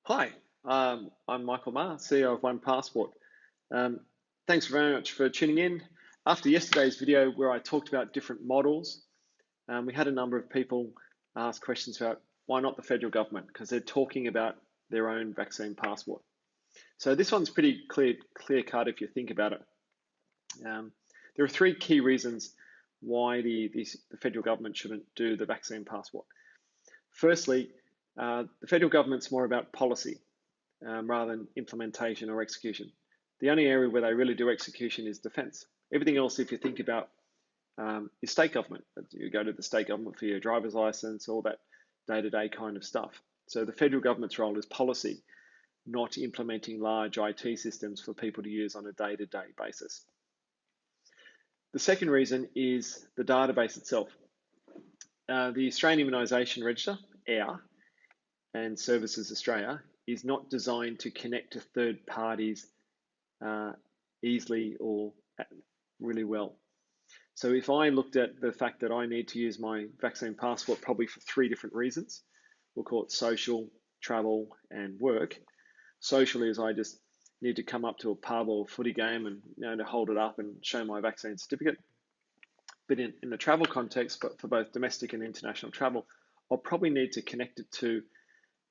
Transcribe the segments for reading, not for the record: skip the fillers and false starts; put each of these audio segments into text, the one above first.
Hi, I'm Michael Ma, CEO of OnePassport. Um, Thanks very much for tuning in. After yesterday's video where I talked about different models, we had a number of people ask questions about why not the federal government, because they're talking about their own vaccine passport. So this one's pretty clear cut if you think about it. There are three key reasons why the federal government shouldn't do the vaccine passport. Firstly, the federal government's more about policy rather than implementation or execution. The only area where they really do execution is defence. Everything else, if you think about, is state government. You go to the state government for your driver's license, all that day-to-day kind of stuff. So the federal government's role is policy, not implementing large IT systems for people to use on a day-to-day basis. The second reason is the database itself. The Australian Immunisation Register, AIR, and Services Australia is not designed to connect to third parties easily or really well. So if I looked at the fact that I need to use my vaccine passport probably for three different reasons, we'll call it social, travel, and work. Social is I just need to come up to a pub or footy game and to hold it up and show my vaccine certificate. But in the travel context, but for both domestic and international travel, I'll probably need to connect it to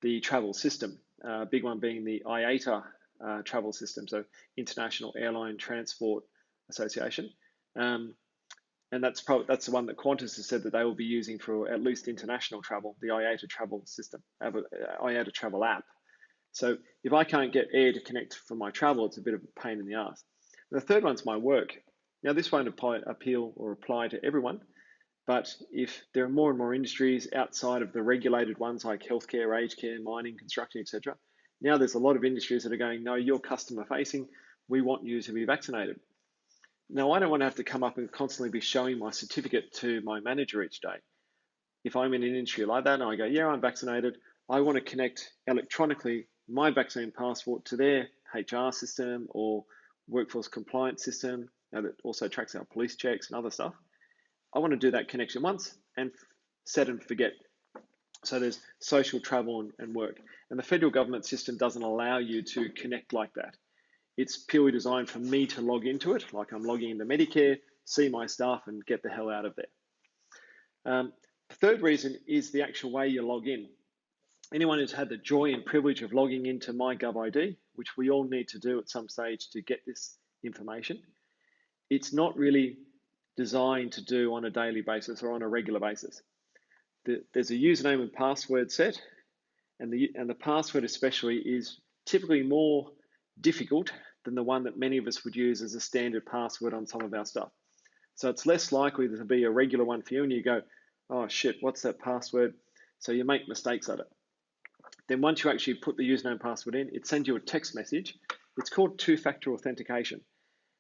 the travel system, big one being the IATA travel system, so International Airline Transport Association. And that's the one that Qantas has said that they will be using for at least international travel, the IATA travel system, IATA travel app. So if I can't get air to connect for my travel, it's a bit of a pain in the ass. And the third one's my work. Now this won't appeal or apply to everyone, but if there are more and more industries outside of the regulated ones like healthcare, aged care, mining, construction, etc., now there's a lot of industries that are going, no, you're customer facing, we want you to be vaccinated. Now, I don't want to have to come up and constantly be showing my certificate to my manager each day. If I'm in an industry like that and I go, yeah, I'm vaccinated, I want to connect electronically my vaccine passport to their HR system or workforce compliance system that also tracks our police checks and other stuff. I want to do that connection once and set and forget. So there's social, travel, and work. And the federal government system doesn't allow you to connect like that. It's purely designed for me to log into it, like I'm logging into Medicare, see my stuff, and get the hell out of there. The third reason is the actual way you log in. Anyone who's had the joy and privilege of logging into MyGovID, which we all need to do at some stage to get this information, it's not really designed to do on a daily basis or on a regular basis. There's a username and password set, and the password especially is typically more difficult than the one that many of us would use as a standard password on some of our stuff. So it's less likely to be a regular one for you and you go, oh shit, what's that password? So you make mistakes at it. Then once you actually put the username and password in, it sends you a text message. It's called two-factor authentication.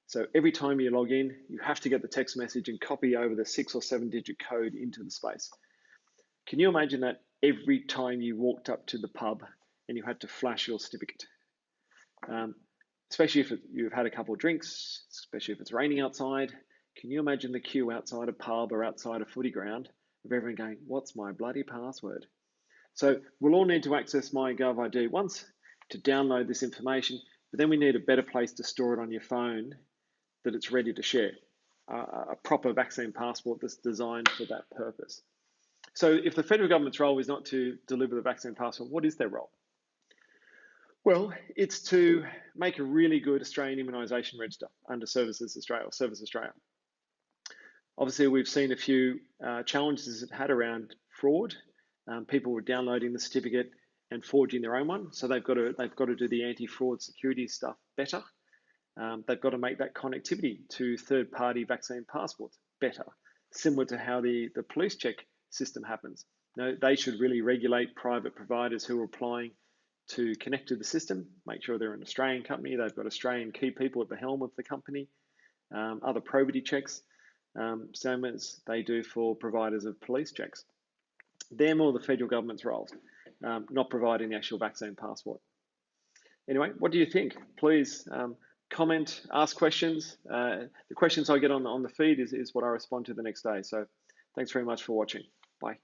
So every time you log in, you have to get the text message and copy over the 6 or 7 digit code into the space. Can you imagine that every time you walked up to the pub and you had to flash your certificate? Especially if you've had a couple of drinks, especially if it's raining outside. Can you imagine the queue outside a pub or outside a footy ground of everyone going, what's my bloody password? So we'll all need to access MyGovID once to download this information, but then we need a better place to store it on your phone that it's ready to share, a proper vaccine passport that's designed for that purpose. So if the federal government's role is not to deliver the vaccine passport, what is their role? Well, it's to make a really good Australian immunisation register under Services Australia or Service Australia. Obviously, we've seen a few challenges it had around fraud. People were downloading the certificate and forging their own one, so they've got to do the anti-fraud security stuff better. They've got to make that connectivity to third-party vaccine passports better, similar to how the police check system happens. Now, they should really regulate private providers who are applying to connect to the system, make sure they're an Australian company, they've got Australian key people at the helm of the company, other probity checks, same as they do for providers of police checks. They're more the federal government's roles, not providing the actual vaccine passport. Anyway, what do you think? Please comment, ask questions. The questions I get on the feed is what I respond to the next day. So thanks very much for watching. Bye.